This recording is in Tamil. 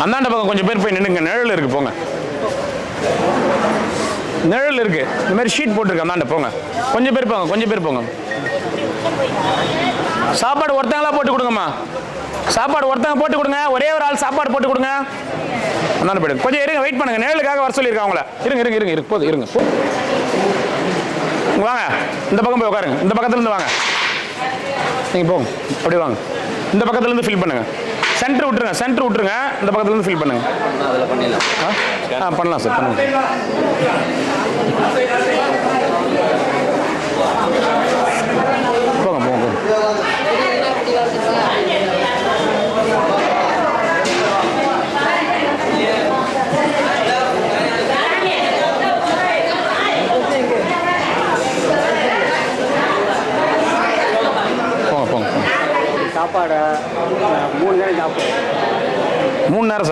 அந்தாண்ட பக்கம் கொஞ்சம் பேர் போய் நின்னுங்க. நிழல் இருக்கு, போங்க. நிழல் இருக்கு, இந்த மாதிரி ஷீட் போட்டுருக்கு. அந்தாண்ட போங்க, கொஞ்சம் பேர் போங்க, கொஞ்சம் பேர் போங்க. சாப்பாடு ஒருத்தங்களா போட்டு கொடுங்கம்மா. சாப்பாடு ஒருத்தங்க போட்டு கொடுங்க. ஒரே ஒரு ஆள் சாப்பாடு போட்டு கொடுங்க. அந்தாண்ட போயிடுங்க. கொஞ்சம் இருங்க, வெயிட் பண்ணுங்க. நிழலுக்காக வர சொல்லியிருக்காங்க அவங்கள. இருங்க இருங்க இருங்க இருக்கு, போதும் இருங்க. வாங்க, இந்த பக்கம் போய் உட்காருங்க. இந்த பக்கத்துல இருந்து வாங்க. நீங்க போங்க, அப்படியே வாங்க. இந்த பக்கத்துல இருந்து ஃபில் பண்ணுங்க. சென்டர் விட்டுருங்க, சென்டர் விட்டுருங்க. இந்த பக்கத்துல இருந்து ஃபில் பண்ணுங்க. பண்ணலாம் சார், பண்ணுங்க. போங்க போங்க போங்க.